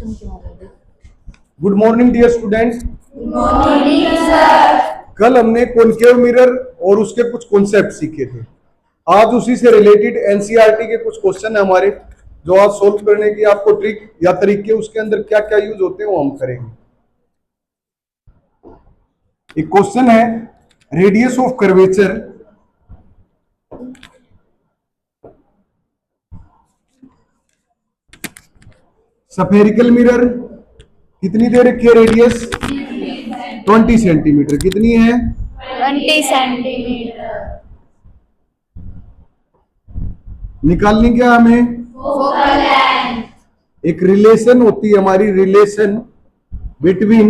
Good morning dear students. Morning sir. कल हमने concave mirror और उसके कुछ कॉन्सेप्ट सीखे थे। आज उसी से रिलेटेड एनसीईआरटी के कुछ क्वेश्चन है हमारे, जो आज सोल्व करने की आपको ट्रिक या तरीके उसके अंदर क्या क्या यूज होते हैं वो हम करेंगे। एक क्वेश्चन है, radius of curvature spherical mirror कितनी दे रखी है? Radius 20 centimetre. कितनी है? 20 सेंटीमीटर। निकालनी क्या हमें? Focal length. एक रिलेशन होती है हमारी, relation between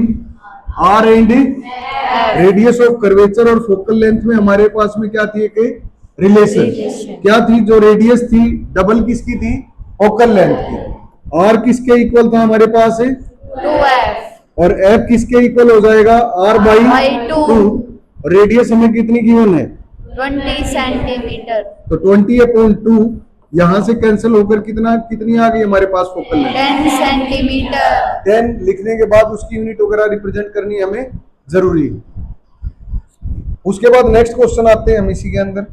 R and radius of curvature और फोकल लेंथ में हमारे पास में क्या थी? एक रिलेशन क्या थी? जो रेडियस थी डबल किसकी थी? फोकल लेंथ की। आर किसके इक्वल था हमारे पास है? 2f। और एफ किसके इक्वल हो जाएगा? R by 2। रेडियस हमें कितनी गिवन है? 20 सेंटीमीटर। तो 20/2 यहां से कैंसिल होकर कितनी आ गई हमारे पास फोकल लेंथ? 10 सेंटीमीटर। 10 लिखने के बाद उसकी यूनिट वगैरह रिप्रेजेंट करनी हमें जरूरी है। उसके बाद नेक्स्ट क्वेश्चन आते हैं हम इसी के अंदर।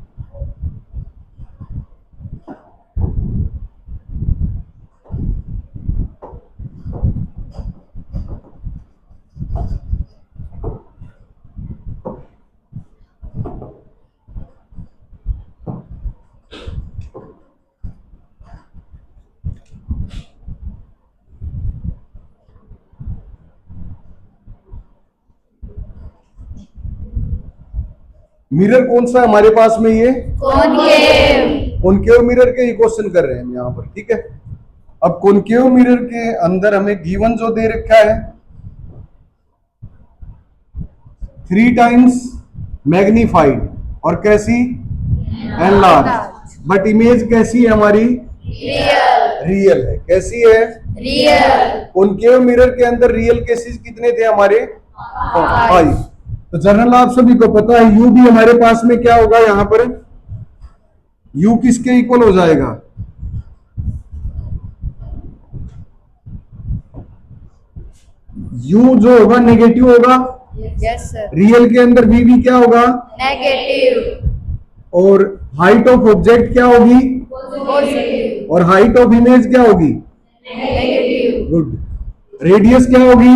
मिरर कौन सा है हमारे पास में? ये कॉनकेव। कॉनकेव मिरर के ही क्वेश्चन कर रहे हैं हम यहाँ पर, ठीक है। अब कॉनकेव मिरर के अंदर हमें गिवन जो दे रखा है 3 टाइम्स मैग्नीफाइड और कैसी? एनलार्ज। बट इमेज कैसी है हमारी? रियल है। कैसी है? रियल। कॉनकेव मिरर के अंदर रियल केसेस कितने थे हमारे? 5। तो जनरल आप सभी को पता है यू भी हमारे पास में क्या होगा यहाँ पर? यू किसके इक्वल हो जाएगा? यू जो होगा नेगेटिव होगा। Yes sir. रियल के अंदर वी भी क्या होगा? नेगेटिव। और हाइट ऑफ ऑब्जेक्ट क्या होगी? पॉजिटिव। और हाइट ऑफ इमेज क्या होगी? नेगेटिव। गुड। रेडियस क्या होगी?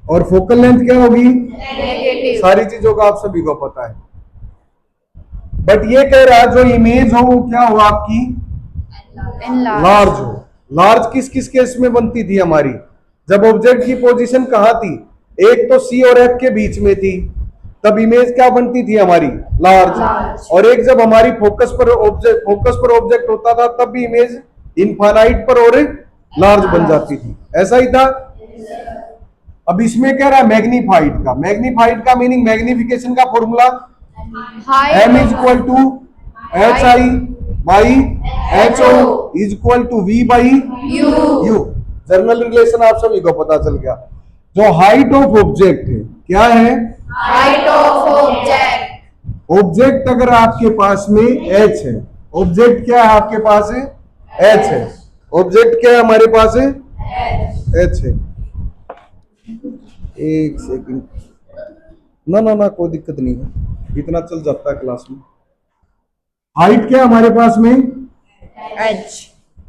और फोकल लेंथ क्या होगी? नेगेटिव। सारी चीजों का आप सभी को पता है। बट ये कह रहा है जो इमेज हो वो क्या हो आपकी? लार्ज हो। लार्ज किस किस केस में बनती थी हमारी? जब ऑब्जेक्ट की पोजीशन कहाँ थी? एक तो सी और एफ के बीच में थी, तब इमेज क्या बनती थी हमारी? लार्ज। और एक जब हमारी फोकस पर ऑब्जेक्ट होता था तब भी इमेज इनफाइनाइट पर और लार्ज बन जाती थी। ऐसा ही था। अब इसमें कह रहा है मैग्नीफाइड का। मैग्नीफाइड का मीनिंग, मैग्निफिकेशन का formula m is equal to H I by H O is equal to V by U. General relation आप सभी को पता चल गया। जो हाइट ऑफ ऑब्जेक्ट है क्या है? Height of object. ऑब्जेक्ट अगर आपके पास में h है, ऑब्जेक्ट क्या है आपके पास है? h है। ऑब्जेक्ट क्या है हमारे पास है? h है। एक सेकंड, ना कोई दिक्कत नहीं है, इतना चल जाता है क्लास में। हाइट क्या हमारे पास में? एच।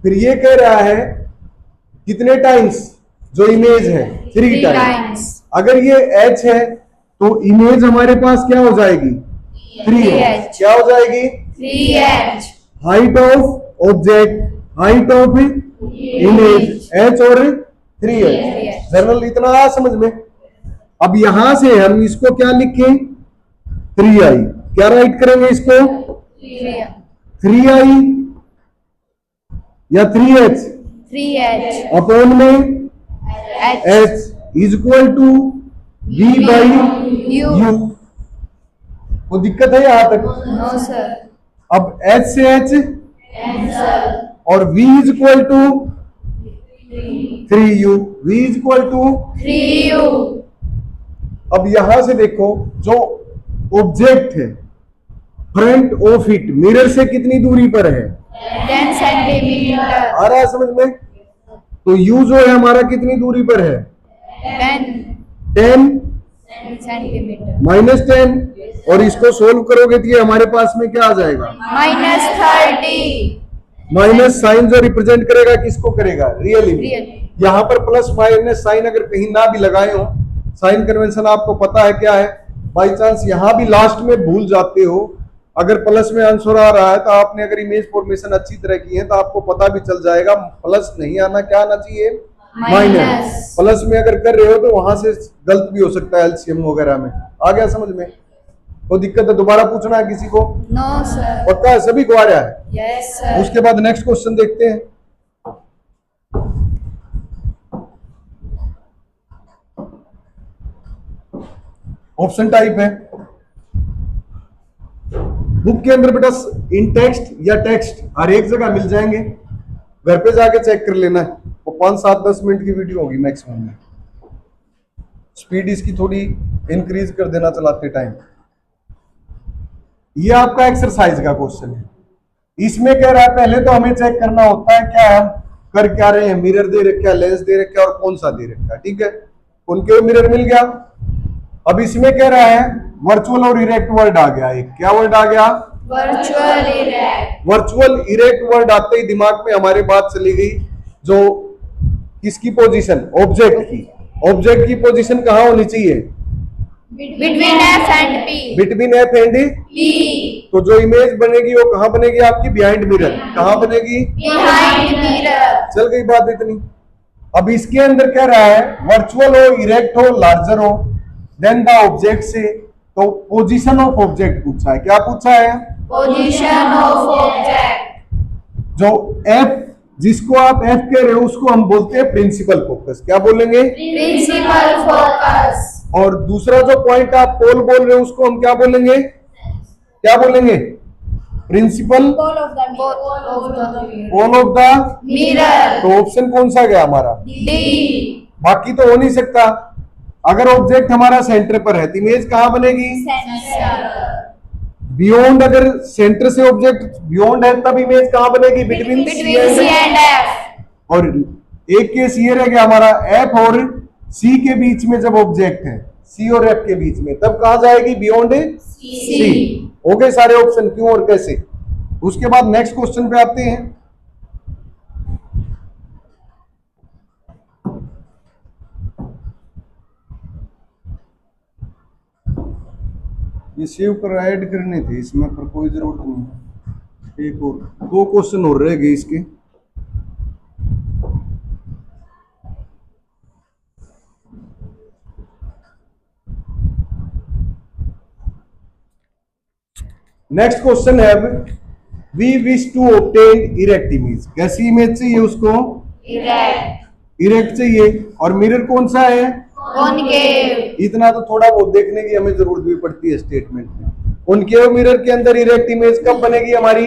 फिर ये कह रहा है कितने टाइम्स? जो इमेज है 3 टाइम्स। अगर ये h है तो इमेज हमारे पास क्या हो जाएगी? 3h। क्या हो जाएगी? 3h। Height of object, height of image h और 3h। जनरल इतना आ समझ में। अब यहां से हम इसको क्या लिखें? 3i। क्या राइट करेंगे इसको? 3i या 3h 3h अपॉन में h h is equal to v by u। u। वो दिक्कत है यहां तक? No sir. अब h से h कैंसल। और v is equal to 3u। v is equal to 3u। अब यहां से देखो जो ऑब्जेक्ट है फ्रंट ऑफ इट मिरर से कितनी दूरी पर है? 10 सेंटीमीटर। आ रहा है समझ में? तो u जो है हमारा कितनी दूरी पर है? 10 10 सेंटीमीटर -10, और इसको सोल्व करोगे तो ये हमारे पास में क्या आ जाएगा? -30 माइनस साइन जो रिप्रेजेंट करेगा किसको करेगा? Real image. रियल यहाँ पर प्लस माइनस साइन अगर कहीं ना भी लगाए हो, साइन कन्वेंशन आपको पता है क्या है, बाई चांस यहाँ भी लास्ट में भूल जाते हो, अगर प्लस में आंसर आ रहा है तो आपने अगर इमेज फॉर्मेशन अच्छी तरह की है तो आपको पता भी चल जाएगा प्लस नहीं आना, क्या आना चाहिए? माइनस। प्लस में अगर कर रहे हो तो वहां से गलत भी हो सकता है एलसीएम वगैरह में। आ गया समझ में? कोई दिक्कत है दोबारा पूछना है किसी को? नो सर पक्का है? सभी को आ रहा है? यस सर उसके बाद नेक्स्ट क्वेश्चन देखते हैं। ऑप्शन टाइप है बुक के अंदर बेटा, इन टेक्स्ट या टेक्स्ट हर एक जगह मिल जाएंगे, घर पे जाके चेक कर लेना है। वो 5-7-10 मिनट की वीडियो होगी मैक्सिमम में। स्पीड इसकी थोड़ी इंक्रीज कर देना चलाते टाइम। ये आपका एक्सरसाइज का क्वेश्चन है। इसमें कह रहा है पहले तो हमें चेक करना होता है क्या हम कर क्या रहे हैं, मिरर दे रखा है, लेंस दे रखा है और कौन सा दे रखा है, ठीक है। उनके मिरर मिल गया। अब इसमें कह रहा है वर्चुअल और इरेक्ट वर्ड आ गया। एक क्या वर्ड आ गया? Virtual erect virtual erect word आते ही दिमाग में हमारे बात चली गई जो किसकी पोजीशन? ऑब्जेक्ट की। ऑब्जेक्ट की पोजीशन कहाँ होनी चाहिए? Between F and P between F and P तो जो इमेज बनेगी वो कहाँ बनेगी आपकी? Behind mirror. कहाँ बनेगी? बिहाइंड मिरर चल गई बात इतनी। अब इसके अंदर क्या रहा है? वर्चुअल हो, इरेक्ट हो, लार्जर हो देन द ऑब्जेक्ट से, तो पोजीशन ऑफ ऑब्जेक्ट पूछा है। क्या पूछा है? Position of object. जो एफ, जिसको आप एफ कह रहे हो उसको हम बोलते हैं प्रिंसिपल फोकस। क्या बोलेंगे? Principal focus. और दूसरा जो पॉइंट आप पोल बोल रहे हो उसको हम क्या बोलेंगे? क्या बोलेंगे? Principal pole of the pole of the mirror. तो ऑप्शन कौन सा गया हमारा? डी। बाकी तो हो नहीं सकता। अगर ऑब्जेक्ट हमारा सेंटर पर है तो इमेज कहाँ बनेगी? सेंटर। बियॉन्ड, अगर सेंटर से ऑब्जेक्ट बियॉन्ड है तब इमेज कहाँ बनेगी? Between between C and F. और एक केस ये रह गया हमारा एफ और सी के बीच में, जब ऑब्जेक्ट है सी और एफ के बीच में तब कहाँ जाएगी? Beyond C. हो गए सारे ऑप्शन, क्यों और कैसे। उसके बाद नेक्स्ट क्वेश्चन पे आते हैं। ये सेव कर ऐड करने थे इसमें, पर कोई जरूरत नहीं। एक और 2 क्वेश्चन और रह गए इसके। नेक्स्ट क्वेश्चन है we wish to obtain erect image. कैसी इमेज चाहिए उसको? इरेक्ट। इरेक्ट चाहिए। और मिरर कौन सा है? कॉनकेव। इतना तो थोड़ा बहुत देखने की हमें जरूरत भी पड़ती है स्टेटमेंट में। कॉनकेव मिरर के अंदर इरेक्ट इमेज कब बनेगी हमारी?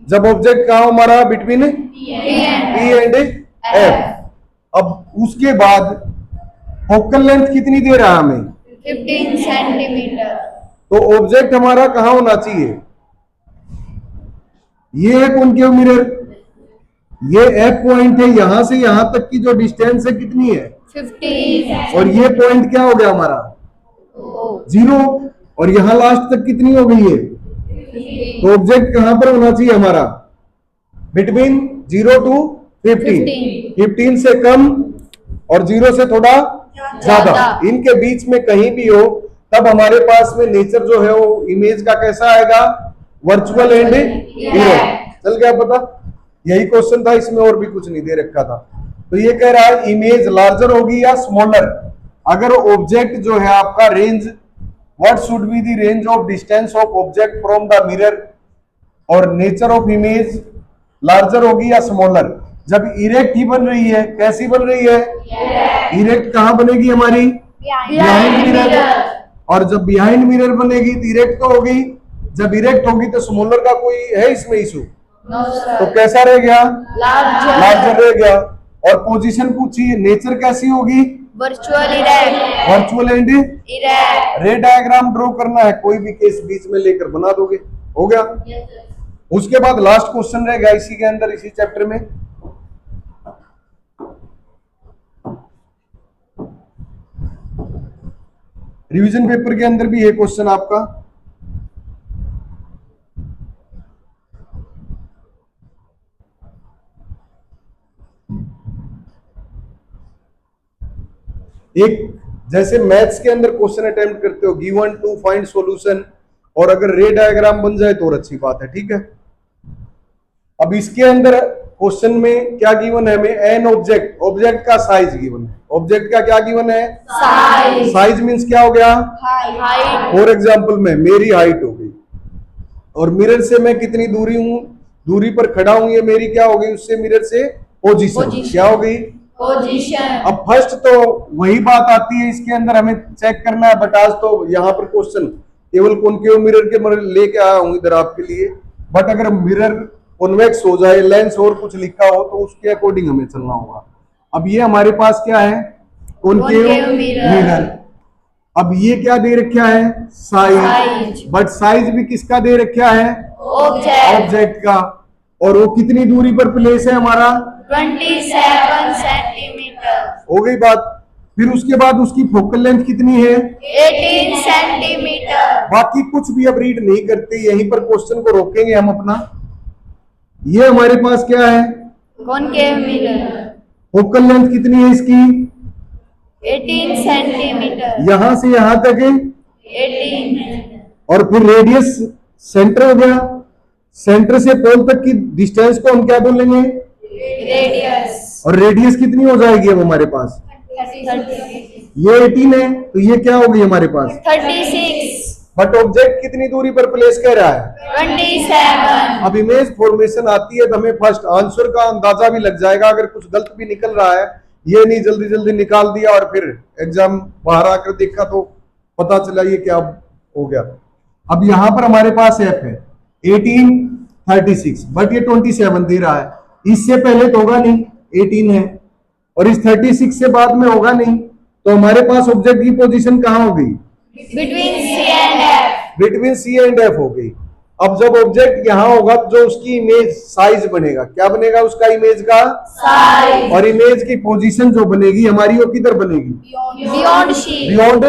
जब ऑब्जेक्ट कहाँ हमारा? Between P and F. अब उसके बाद फोकल लेंथ कितनी दे रहा है हमें? 15 सेंटीमीटर। तो ऑब्जेक्ट हमारा कहाँ होना चाहिए? ये है कॉनकेव मिरर, ये एफ पॉइंट है, यहां से यहां तक की जो डिस्टेंस है कितनी है? 15। और ये पॉइंट क्या हो गया हमारा? 0। और यहां लास्ट तक कितनी हो गई है? तो ऑब्जेक्ट कहां पर होना चाहिए हमारा? Between 0 to 15। 15 से कम और 0 से थोड़ा ज्यादा, इनके बीच में कहीं भी हो तब हमारे पास में नेचर जो है वो इमेज का कैसा आएगा? Virtual and erect. चल गया पता? यही क्वेश्चन था, इसमें और भी कुछ नहीं दे रखा था। तो ये कह रहा है इमेज लार्जर होगी या स्मॉलर। अगर ऑब्जेक्ट जो है आपका range, what should be the range of distance of object from the mirror, और नेचर ऑफ इमेज लार्जर होगी या स्मॉलर। जब इरेक्ट ही बन रही है, कैसी बन रही है? इरेक्ट कहां बनेगी हमारी? Behind mirror. और जब बिहाइंड मिरर बनेगी तो इरेक्ट तो होगी, जब इरेक्ट होगी तो स्मॉलर का कोई है इसमें इशू? तो कैसा रह गया? लार्जर रह गया। और पोजीशन पूछी, नेचर कैसी होगी? Virtual erect. Virtual and erect. रे डायग्राम ड्रॉ करना है, कोई भी केस बीच में लेकर बना दोगे, हो गया। उसके बाद लास्ट क्वेश्चन रह गया इसी के अंदर, इसी चैप्टर में। रिवीजन पेपर के अंदर भी ये क्वेश्चन आपका एक, जैसे मैथ्स के अंदर क्वेश्चन अटेम्प्ट करते हो, गिवन टू फाइंड सॉल्यूशन, और अगर रे डायग्राम बन जाए तो और अच्छी बात है, ठीक है। अब इसके अंदर क्वेश्चन में क्या गिवन है हमें, एन ऑब्जेक्ट, ऑब्जेक्ट का साइज गिवन है। ऑब्जेक्ट का क्या गिवन है, साइज। साइज मींस क्या हो गया, हाइट। फॉर एग्जांपल में मेरी हाइट हो गई, और मिरर से मैं कितनी दूरी हूं, दूरी पर खड़ा हूं, ये मेरी क्या हो गई, उससे मिरर से पोजीशन क्या हो गई, पोजीशन। अब फर्स्ट तो वही बात आती है, इसके अंदर हमें चेक करना है, बट आज तो यहाँ पर क्वेश्चन केवल कॉनकेव मिरर के लेके आया हूं इधर आपके लिए। बट अगर मिरर कॉन्वेक्स हो जाए, लेंस और कुछ लिखा हो, तो उसके अकॉर्डिंग हमें चलना होगा। अब ये हमारे पास क्या है, कॉनकेव मिरर। अब ये क्या दे रखा है, साइज, बट साइज भी किसका दे रखा है, ऑब्जेक्ट का, और वो कितनी दूरी पर प्लेस है हमारा, 27 सेंटीमीटर। हो गई बात। फिर उसके बाद उसकी फोकल लेंथ कितनी है, 18 सेंटीमीटर। बाकी कुछ भी अब रीड नहीं करते, यहीं पर क्वेश्चन को रोकेंगे हम अपना। ये हमारे पास क्या है, कॉनकेव मिरर। फोकल लेंथ कितनी है इसकी, 18 सेंटीमीटर। यहां से यहां तक है 18। और फिर रेडियस सेंटर हो गया, सेंटर से पोल तक की डिस्टेंस को हम क्या बोलेंगे, रेडियस। और रेडियस कितनी हो जाएगी अब हमारे पास, 36। ये 18 है, तो ये क्या हो गई हमारे पास, 36। बट ऑब्जेक्ट कितनी दूरी पर प्लेस कर रहा है, 27। अब इमेज फॉर्मेशन आती है तो हमें फर्स्ट आंसर का अंदाजा भी लग जाएगा, अगर कुछ गलत भी निकल रहा है, ये नहीं जल्दी जल्दी निकाल दिया और फिर एग्जाम बाहर आकर देखा तो पता चला ये क्या हो गया। अब यहां पर हमारे पास एफ है 18, 36, बट ये 27 दे रहा है, इससे पहले तो होगा नहीं, 18 है, और इस 36 से बाद में होगा नहीं, तो हमारे पास ऑब्जेक्ट की पोजीशन कहां हो गई, between C and F. Between C and F हो गई। अब जब ऑब्जेक्ट यहां होगा तो जो उसकी इमेज साइज बनेगा, क्या बनेगा उसका इमेज का साइज, और इमेज की पोजीशन जो बनेगी हमारी वो किधर बनेगी, बियॉन्ड सी। बियॉन्ड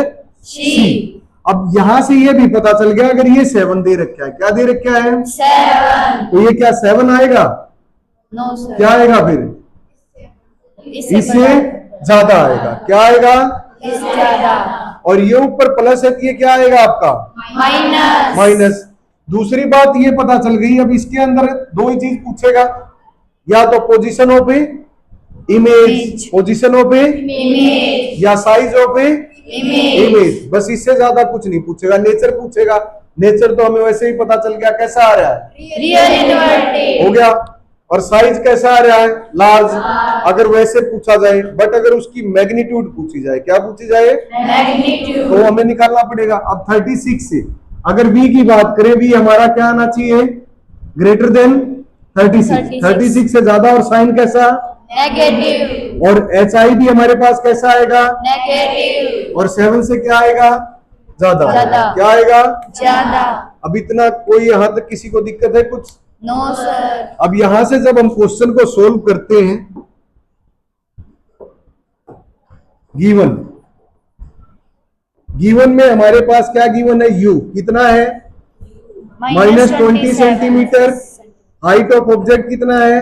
सी। अब यहां से ये भी पता चल गया, अगर ये 7 दे रखा है, क्या दे रखा है, 7। तो ये क्या 7 आएगा, नो सर। क्या आएगा फिर, इससे ज्यादा आएगा, क्या आएगा, इससे ज्यादा। और ये ऊपर प्लस है तो ये क्या आएगा आपका, माइनस। माइनस। दूसरी बात ये पता चल गई, अब इसके अंदर दो ही चीज पूछेगा, या तो position of image, position of image, या साइज ऑफ इमेज। इमेज, बस इससे ज्यादा कुछ नहीं पूछेगा। नेचर पूछेगा, नेचर तो हमें वैसे ही पता चल गया कैसा आ रहा है, रियल इन्वर्टेड हो गया, और साइज कैसा आ रहा है, लार्ज, अगर वैसे पूछा जाए। बट अगर उसकी मैग्नीट्यूड पूछी जाए, क्या पूछी जाए, मैग्नीट्यूड, तो हमें निकालना पड़ेगा। अब 36 से अगर v की बात करें, v हमारा क्या आना चाहिए, ग्रेटर देन 36, 36 से ज्यादा, और साइन कैसा, नेगेटिव, और HI भी हमारे पास कैसा आएगा, नेगेटिव, और 7 से क्या आएगा, ज्यादा, ज्यादा, क्या आएगा, ज्यादा। अब इतना कोई यहां तक किसी को दिक्कत है कुछ, नो सर। अब यहां से जब हम क्वेश्चन को सोल्व करते हैं, गिवन में हमारे पास क्या गिवन है, u कितना है, -20 सेंटीमीटर, हाइट ऑफ ऑब्जेक्ट कितना है,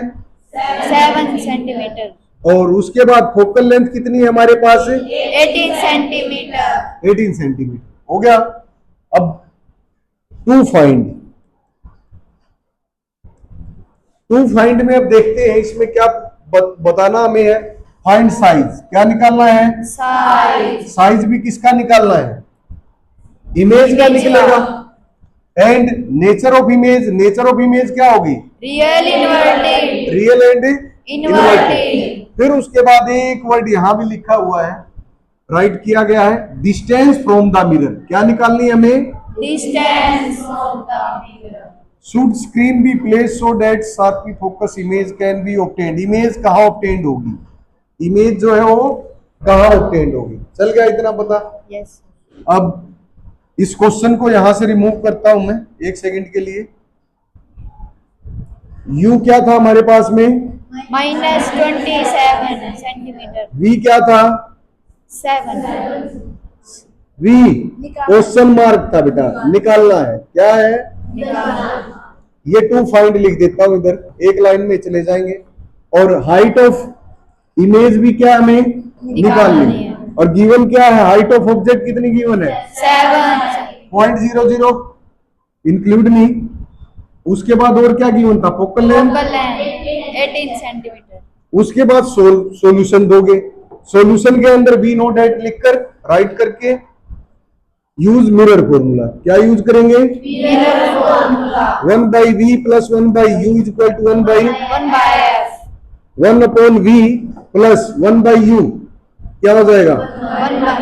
7 सेंटीमीटर, और उसके बाद फोकल लेंथ कितनी है हमारे पास, 18 सेंटीमीटर, 18 सेंटीमीटर, हो गया। अब टू फाइंड में अब देखते हैं इसमें क्या बताना हमें है, फाइंड साइज, क्या निकालना है, साइज, साइज भी किसका निकालना है, इमेज का निकलेगा, and nature of image, nature of image क्या होगी, real inverted, real and inverted. फिर उसके बाद एक वर्ड यहां भी लिखा हुआ है, राइट किया गया है, डिस्टेंस फ्रॉम द मिरर, क्या निकालनी है हमें, distance from the mirror. Should screen be place so that sharply focus image can be obtained, image कहां ऑब्टेन्ड होगी, इमेज जो है वो कहां ऑब्टेन्ड होगी, चल गया इतना पता। यस। अब इस क्वेश्चन को यहां से रिमूव करता हूं मैं 1 सेकंड के लिए। u क्या था हमारे पास में, -27 सेंटीमीटर, v क्या था, 7, वी क्वेश्चन मार्क था बेटा, निकालना है। क्या है? ये टू फाइंड लिख देता हूं इधर, एक लाइन में चले जाएंगे। और हाइट ऑफ इमेज भी क्या हमें निकालनी है। और गिवन क्या है? हाइट ऑफ ऑब्जेक्ट कितनी गिवन है? 7. 0.00 इंक्लूड नहीं। उसके बाद और क्या गिवन था? Focal length. Focal length 18 centimetre. उसके बाद सॉल्यूशन दोगे। सॉल्यूशन के अंदर वी नोट एट लिखकर राइट करके यूज मिरर फॉर्मूला। क्या यूज करेंगे? Mirror formula. 1/v plus 1/u is equal to 1/1 1/f. Upon v plus 1/u क्या हो जाएगा?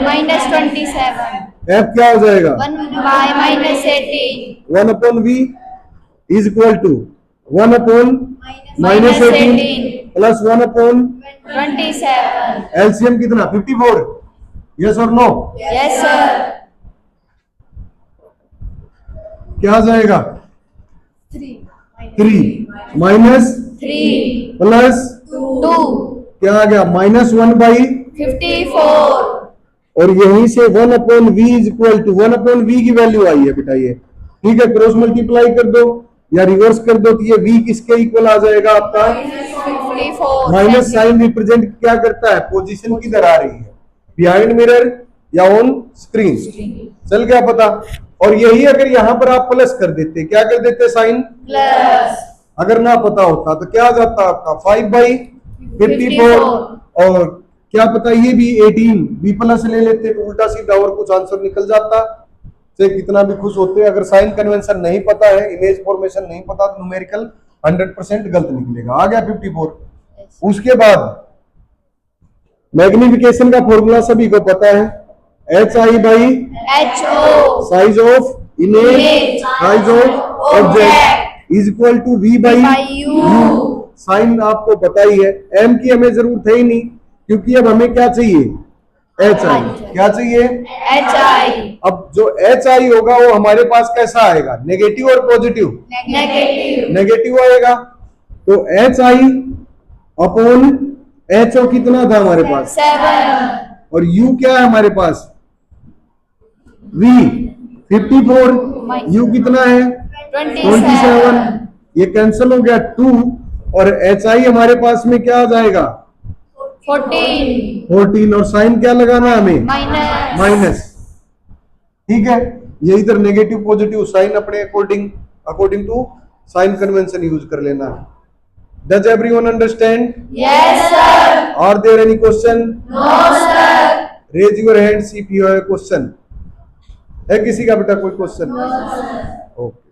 1 - 27. f क्या हो जाएगा? 1/-18. 1 upon v is equal to 1 upon -18 plus 1 upon 27. LCM कितना? 54। यस और नो? Yes sir. क्या आ जाएगा? 3 माइनस 3 प्लस 2 क्या आ गया? -1/, 54. और यहीं से 1 upon v is equal to 1 upon v की वैल्यू आई है बेटा ये। ठीक है, क्रॉस मल्टीप्लाई कर दो या रिवर्स कर दो तो ये v किसके इक्वल आ जाएगा आपका? 54. माइनस साइन रिप्रेजेंट क्या करता है? पोजीशन किधर आ रही है, बिहाइंड मिरर या ऑन स्क्रीन। चल गया पता? और यही अगर यहां पर आप प्लस कर देते, क्या कर देते? साइन प्लस अगर ना पता होता तो क्या आ जाता आपका? 5/54। और क्या पता ये भी 18 बी प्लस ले लेते तो उल्टा सीधा और कुछ आंसर निकल जाता। से कितना भी खुश होते हैं। अगर साइन कन्वेंशन नहीं पता है, इमेज फॉर्मेशन नहीं पता तो न्यूमेरिकल 100% गलत निकलेगा। आ गया 54। उसके बाद मैग्निफिकेशन का फॉर्मूला सभी को पता है, HI by HO. Size of image size of object is equal to V by U. Sign आपको पता ही है, m की हमें जरूरत है ही नहीं क्योंकि अब हमें क्या चाहिए? HI। क्या चाहिए? HI. अब जो HI होगा वो हमारे पास कैसा आएगा? नेगेटिव और पॉजिटिव? Negative. नेगेटिव आएगा। तो HI अपॉन HO कितना था हमारे पास? 7. और U क्या है हमारे पास? V 54। U कितना है? 27। ये कैंसिल हो गया 2 और HI हमारे पास में क्या आ जाएगा? 14। और साइन क्या लगाना है हमें? माइनस। ठीक है, ये इधर नेगेटिव पॉजिटिव साइन अपने according to sign convention use कर लेना है। Does everyone understand? Yes sir. Are there any question? No sir. Raise your hands if you have a question. है किसी का बेटा कोई क्वेश्चन? ओके।